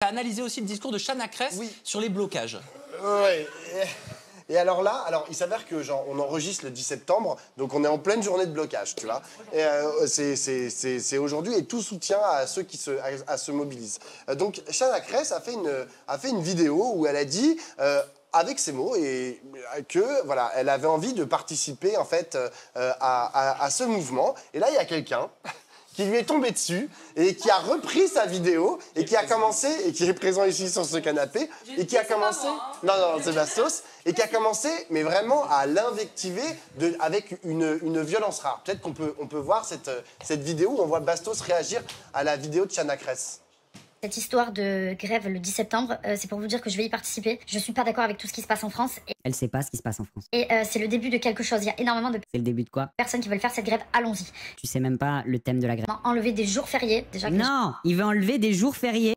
Tu as analysé aussi le discours de Chana Cres sur les blocages. Ouais. Et alors là, il s'avère que genre on enregistre le 10 septembre, donc on est en pleine journée de blocage, tu vois. Et c'est aujourd'hui et tout soutien à ceux qui se mobilisent. Donc Chana Cres a fait une vidéo où elle a dit avec ces mots et que voilà, elle avait envie de participer en fait à ce mouvement. Et là, il y a quelqu'un qui lui est tombé dessus et qui a repris sa vidéo et qui a commencé, et qui est présent ici sur ce canapé, et qui a commencé, non, c'est Bastos, et qui a commencé, mais vraiment à l'invectiver avec une violence rare. Peut-être qu'on peut voir cette vidéo où on voit Bastos réagir à la vidéo de Chana Cres. Cette histoire de grève le 10 septembre, c'est pour vous dire que je vais y participer. Je suis pas d'accord avec tout ce qui se passe en France. Elle sait pas ce qui se passe en France. Et c'est le début de quelque chose. Il y a énormément de C'est le début de quoi? personnes qui veulent faire cette grève. Allons-y. Tu sais même pas le thème de la grève. Enlever des jours fériés. Déjà que Non, il veut enlever des jours fériés.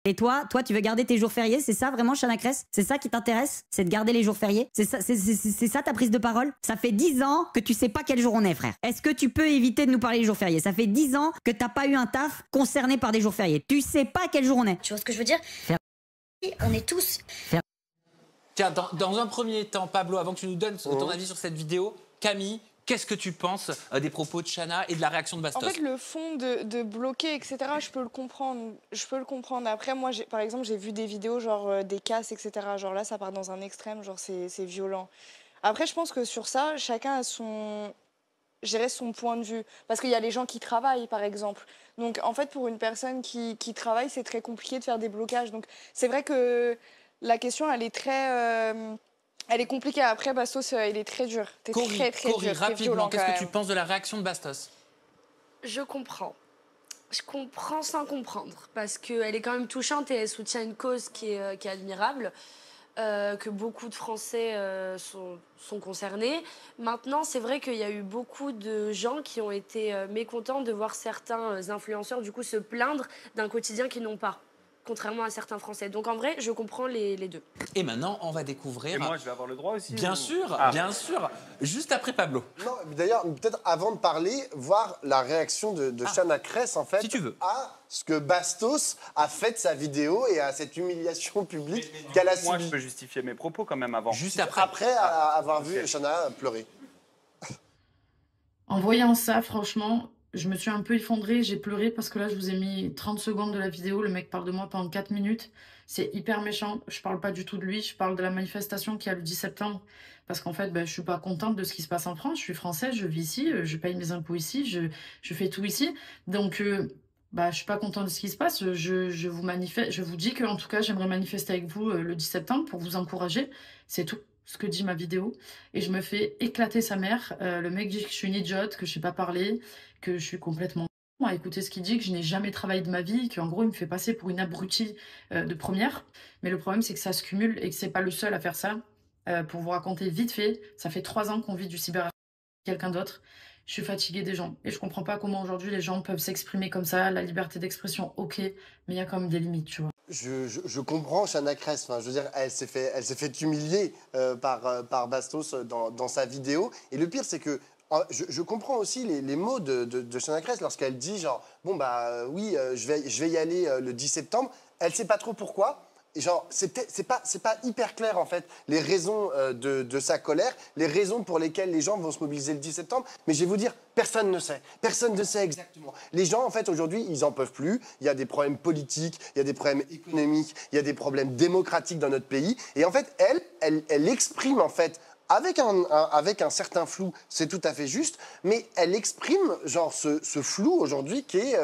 Et toi, tu veux garder tes jours fériés? C'est ça vraiment, Chana Cres? C'est ça qui t'intéresse? C'est de garder les jours fériés? C'est ça ta prise de parole? Ça fait 10 ans que tu sais pas quel jour on est, frère. Est-ce que tu peux éviter de nous parler des jours fériés? Ça fait 10 ans que t'as pas eu un taf concerné par des jours fériés. Tu sais pas quel jour on est. Tu vois ce que je veux dire? On est tous... Tiens, dans un premier temps, Pablo, avant que tu nous donnes ton avis sur cette vidéo, Camille, qu'est-ce que tu penses des propos de Chana et de la réaction de Bastos? En fait, le fond de bloquer, etc., je peux le comprendre. Après, moi, par exemple, j'ai vu des vidéos, genre des casses, etc. Genre là, ça part dans un extrême, genre c'est violent. Après, je pense que sur ça, chacun a son point de vue. Parce qu'il y a les gens qui travaillent, par exemple. Donc, en fait, pour une personne qui travaille, c'est très compliqué de faire des blocages. Donc, c'est vrai que la question, elle est très... elle est compliquée. Après, Bastos, il est très dur. Cory, rapidement, qu'est-ce que tu penses de la réaction de Bastos? Je comprends. Je comprends sans comprendre. Parce qu'elle est quand même touchante et elle soutient une cause qui est admirable. Que beaucoup de Français sont concernés. Maintenant, c'est vrai qu'il y a eu beaucoup de gens qui ont été mécontents de voir certains influenceurs du coup se plaindre d'un quotidien qu'ils n'ont pas, contrairement à certains Français. Donc en vrai, je comprends les deux. Et maintenant, on va découvrir... Et moi, je vais avoir le droit aussi? Bien sûr, bien sûr. Juste après Pablo. Non, d'ailleurs, peut-être avant de parler, voir la réaction de Chana Cres, en fait, si tu veux, à ce que Bastos a fait de sa vidéo et à cette humiliation publique qu'elle a subie. Moi, je peux justifier mes propos quand même avant. Juste après. Après avoir vu Chana pleurer. En voyant ça, franchement, je me suis un peu effondrée, j'ai pleuré parce que là, je vous ai mis 30 secondes de la vidéo, le mec parle de moi pendant 4 minutes. C'est hyper méchant, je parle pas du tout de lui, je parle de la manifestation qu'il y a le 10 septembre. Parce qu'en fait, je suis pas contente de ce qui se passe en France, je suis française, je vis ici, je paye mes impôts ici, je fais tout ici. Donc, je suis pas contente de ce qui se passe, je vous dis que en tout cas, j'aimerais manifester avec vous le 10 septembre pour vous encourager, c'est tout ce que dit ma vidéo, et je me fais éclater sa mère. Le mec dit que je suis une idiote, que je sais pas parler, que je suis complètement à écouter ce qu'il dit, que je n'ai jamais travaillé de ma vie, qu'en gros il me fait passer pour une abrutie de première. Mais le problème c'est que ça se cumule et que c'est pas le seul à faire ça. Pour vous raconter vite fait, ça fait 3 ans qu'on vit du cyberharcèlement avec quelqu'un d'autre. Je suis fatiguée des gens et je comprends pas comment aujourd'hui les gens peuvent s'exprimer comme ça. La liberté d'expression, ok, mais il y a quand même des limites, tu vois. Je comprends Chana Cres, enfin, je veux dire, elle s'est fait humilier par Bastos dans sa vidéo. Et le pire, c'est que je comprends aussi les mots de Chana Cres lorsqu'elle dit genre, bon bah oui, je vais y aller le 10 septembre. Elle sait pas trop pourquoi. Et genre, c'est pas hyper clair en fait les raisons de sa colère, les raisons pour lesquelles les gens vont se mobiliser le 10 septembre. Mais je vais vous dire, personne ne sait. Personne ne sait exactement. Les gens en fait aujourd'hui, ils en peuvent plus. Il y a des problèmes politiques, il y a des problèmes économiques, il y a des problèmes démocratiques dans notre pays. Et en fait, elle exprime en fait avec un certain flou, c'est tout à fait juste, mais elle exprime genre ce flou aujourd'hui qui est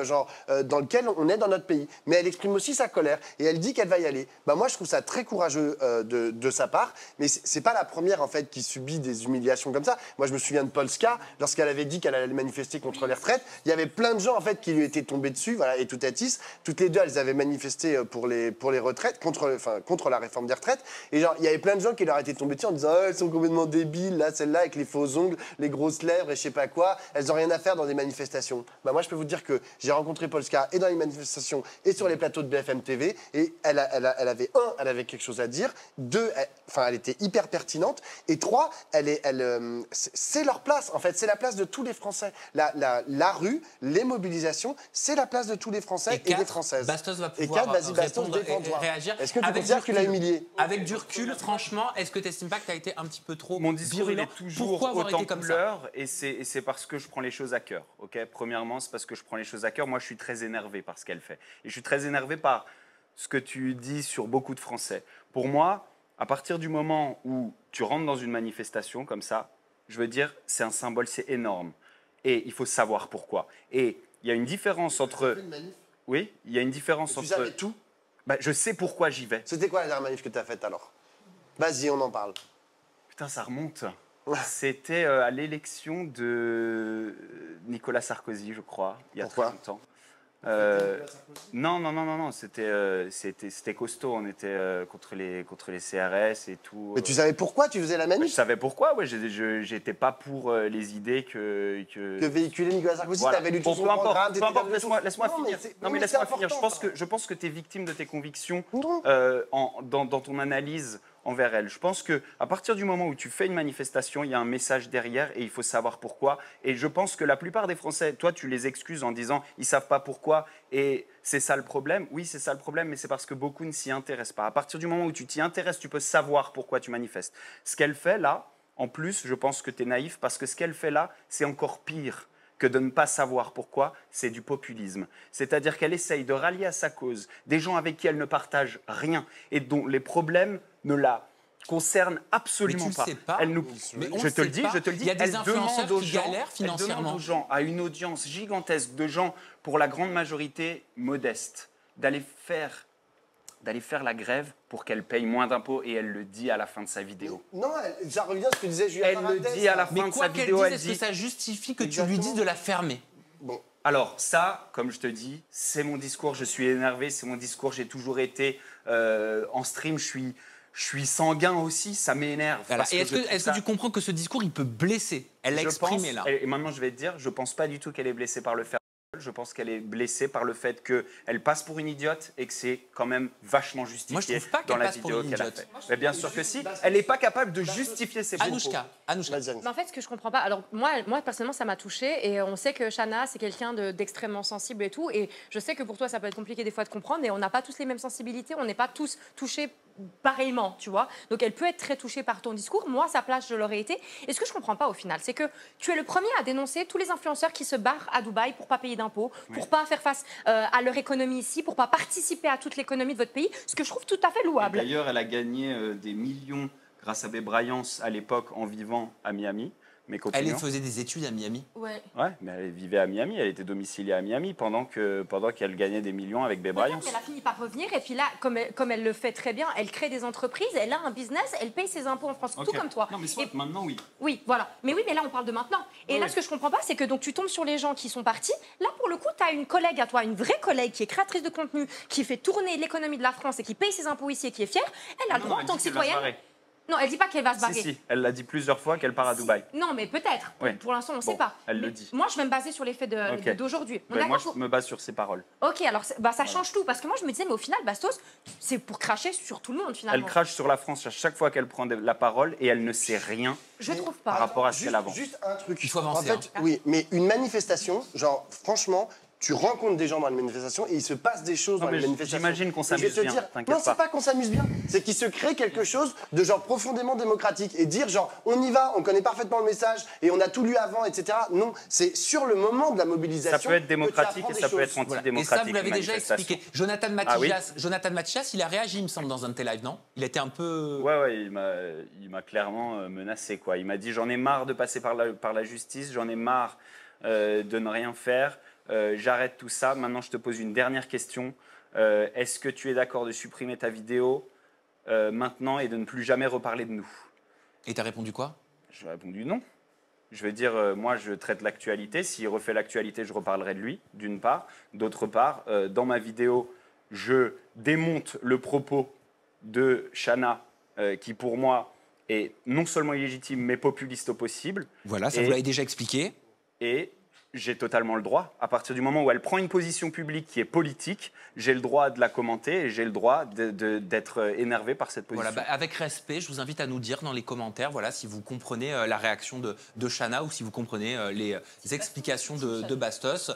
dans lequel on est dans notre pays. Mais elle exprime aussi sa colère et elle dit qu'elle va y aller. Bah moi je trouve ça très courageux de sa part, mais c'est pas la première en fait qui subit des humiliations comme ça. Moi je me souviens de Polska lorsqu'elle avait dit qu'elle allait manifester contre les retraites. Il y avait plein de gens en fait qui lui étaient tombés dessus, voilà, et tout à tisse. Toutes les deux elles avaient manifesté pour les retraites, contre la réforme des retraites. Et genre il y avait plein de gens qui leur étaient tombés dessus en disant elles sont complètement complètement débiles, là, celles-là, avec les faux ongles, les grosses lèvres et je sais pas quoi, elles n'ont rien à faire dans des manifestations. Bah, moi, je peux vous dire que j'ai rencontré Polska et dans les manifestations et sur les plateaux de BFM TV, et elle avait quelque chose à dire, deux, elle était hyper pertinente, et trois, c'est leur place, en fait, c'est la place de tous les Français. La rue, les mobilisations, c'est la place de tous les Français et des Françaises. Bastos va Et pouvoir 4, vas-y, Bastos, répondre et défends-toi. réagir. Est-ce que tu Avec considères du qu'il a recul- humilié? Avec du recul, franchement, est-ce que tu n'estimes pas que tu as été un petit peu trop Mon discours, il virulent? est toujours Pourquoi avoir autant été comme ça? couleur, et c'est parce que je prends les choses à cœur. Ok, premièrement, c'est parce que je prends les choses à cœur. Moi, je suis très énervé par ce qu'elle fait. Et je suis très énervé par ce que tu dis sur beaucoup de Français. Pour moi, à partir du moment où tu rentres dans une manifestation comme ça, je veux dire, c'est un symbole, c'est énorme. Et il faut savoir pourquoi. Et il y a une différence entre... Oui, il y a une différence entre... Tu savais tout? Bah, je sais pourquoi j'y vais. C'était quoi la dernière manif que tu as faite alors? Vas-y, on en parle. Putain, ça remonte. C'était à l'élection de Nicolas Sarkozy, je crois, il y a Pourquoi? très longtemps. Non, c'était costaud. On était contre les CRS et tout. Mais tu savais pourquoi tu faisais la Je manif? savais pourquoi, ouais. J'étais pas pour les idées que Que véhiculait Nicolas Sarkozy, voilà. t'avais lu tout Bon, son peu importe, programme, peu t'étais importe, dans le laisse-moi tout. finir. Non, Non, mais mais laisse-moi c'est finir. important, Je pense que tu es victime de tes convictions Non. dans ton analyse envers elle. Je pense qu'à partir du moment où tu fais une manifestation, il y a un message derrière et il faut savoir pourquoi. Et je pense que la plupart des Français, toi, tu les excuses en disant ils ne savent pas pourquoi et c'est ça le problème. Oui, c'est ça le problème, mais c'est parce que beaucoup ne s'y intéressent pas. À partir du moment où tu t'y intéresses, tu peux savoir pourquoi tu manifestes. Ce qu'elle fait là, en plus, je pense que tu es naïf parce que ce qu'elle fait là, c'est encore pire que de ne pas savoir pourquoi, c'est du populisme. C'est-à-dire qu'elle essaye de rallier à sa cause des gens avec qui elle ne partage rien et dont les problèmes ne la concernent absolument Mais tu le sais pas. Elle nous... Mais on je le te le sait dis, pas. je te le dis. Il y a des Elle influenceurs demande aux qui gens, galèrent elle financièrement. demande aux gens, à une audience gigantesque de gens, pour la grande majorité modeste, d'aller faire la grève pour qu'elle paye moins d'impôts et elle le dit à la fin de sa vidéo. Non, ça revient à ce que disait Julien Elle le Paradès, dit à la là. fin Mais de quoi sa qu'elle vidéo, dise, elle est-ce que dit... ça justifie que tu Exactement. lui dises de la fermer? Bon, Alors ça, comme je te dis, c'est mon discours, je suis énervé, c'est mon discours, j'ai toujours été en stream, je suis sanguin aussi, ça m'énerve. Voilà. parce Et que est-ce je trouve que ça- tu comprends que ce discours, il peut blesser? Elle l'a je exprimé pense- là. Et maintenant je vais te dire, je pense pas du tout qu'elle est blessée par le fait. Je pense qu'elle est blessée par le fait qu'elle passe pour une idiote et que c'est quand même vachement justifié Moi, je trouve pas dans qu'elle la passe pour vidéo une qu'elle a idiote. fait. Mais bien sûr que si, elle n'est pas capable de justifier ses propos. Anouchka. vas-y, Anne. Mais en fait, ce que je comprends pas, alors moi personnellement, ça m'a touchée et on sait que Chana, c'est quelqu'un d'extrêmement sensible et tout. Et je sais que pour toi, ça peut être compliqué des fois de comprendre, mais on n'a pas tous les mêmes sensibilités, on n'est pas tous touchés pareillement, tu vois. Donc elle peut être très touchée par ton discours. Moi, à sa place, je l'aurais été. Et ce que je comprends pas au final, c'est que tu es le premier à dénoncer tous les influenceurs qui se barrent à Dubaï pour pas payer d'impôts, pour pas faire face à leur économie ici, pour pas participer à toute l'économie de votre pays, ce que je trouve tout à fait louable. D'ailleurs, elle a gagné des millions grâce à Babe Bryance à l'époque en vivant à Miami. Mais Elle continuons. faisait des études à Miami. Ouais. Ouais, mais elle vivait à Miami, elle était domiciliée à Miami pendant qu'elle gagnait des millions avec Babe Bryance. Elle a fini par revenir et puis là, comme elle le fait très bien, elle crée des entreprises, elle a un business, elle paye ses impôts en France, tout comme toi. Non, mais Et- maintenant, oui. Oui, voilà. Mais oui, mais là, on parle de maintenant. Et là, ce que je comprends pas, c'est que donc tu tombes sur les gens qui sont partis. Là, pour le coup, tu as une collègue à toi, une vraie collègue qui est créatrice de contenu, qui fait tourner l'économie de la France et qui paye ses impôts ici et qui est fière. Elle a le droit en tant que citoyenne. Non, elle dit pas qu'elle va se barrer. Si, elle l'a dit plusieurs fois qu'elle part à Dubaï. Non, mais peut-être. Oui. Pour l'instant, on ne Bon, sait pas. elle le Mais dit. Moi, je vais me baser sur les faits Ok. d'aujourd'hui. On est Ben, moi, d'accord je me base sur ses paroles. Ok, alors ça change tout. Parce que moi, je me disais, mais au final, Bastos, c'est pour cracher sur tout le monde, finalement. Elle crache sur la France à chaque fois qu'elle prend la parole et elle ne sait rien Je trouve par pas. rapport à ce qu'elle Juste, avance. juste un truc. Il faut avancer, En fait, oui, mais une manifestation, genre, franchement, tu rencontres des gens dans une manifestation et il se passe des choses Non, dans mais les manifestations. j'imagine qu'on Et je vais s'amuse te bien, dire, t'inquiète non, c'est pas. pas qu'on s'amuse bien, c'est qu'il se crée quelque chose de genre profondément démocratique et dire genre, on y va, on connaît parfaitement le message et on a tout lu avant, etc. Non, c'est sur le moment de la mobilisation. Ça peut être que tu démocratique apprends et des ça peut choses. être Voilà. Et antidémocratique. ça, vous l'avez une déjà manifestation. expliqué. Jonathan Ah oui Mathias, il a réagi, il me semble, dans un de tes lives, non? Il était un peu... Ouais, il m'a clairement menacé, quoi. Il m'a dit, j'en ai marre de passer par la justice, j'en ai marre de ne rien faire, j'arrête tout ça. Maintenant, je te pose une dernière question. Est-ce que tu es d'accord de supprimer ta vidéo maintenant et de ne plus jamais reparler de nous? Et t'as répondu quoi? J'ai répondu non. Je veux dire, moi, je traite l'actualité. S'il refait l'actualité, je reparlerai de lui, d'une part. D'autre part, dans ma vidéo, je démonte le propos de Chana, qui pour moi est non seulement illégitime, mais populiste au possible. Voilà, ça Et- vous l'avez déjà expliqué. Et j'ai totalement le droit. À partir du moment où elle prend une position publique qui est politique, j'ai le droit de la commenter et j'ai le droit d'être énervé par cette position. Voilà, avec respect, je vous invite à nous dire dans les commentaires voilà, si vous comprenez la réaction de Chana ou si vous comprenez les explications de Bastos.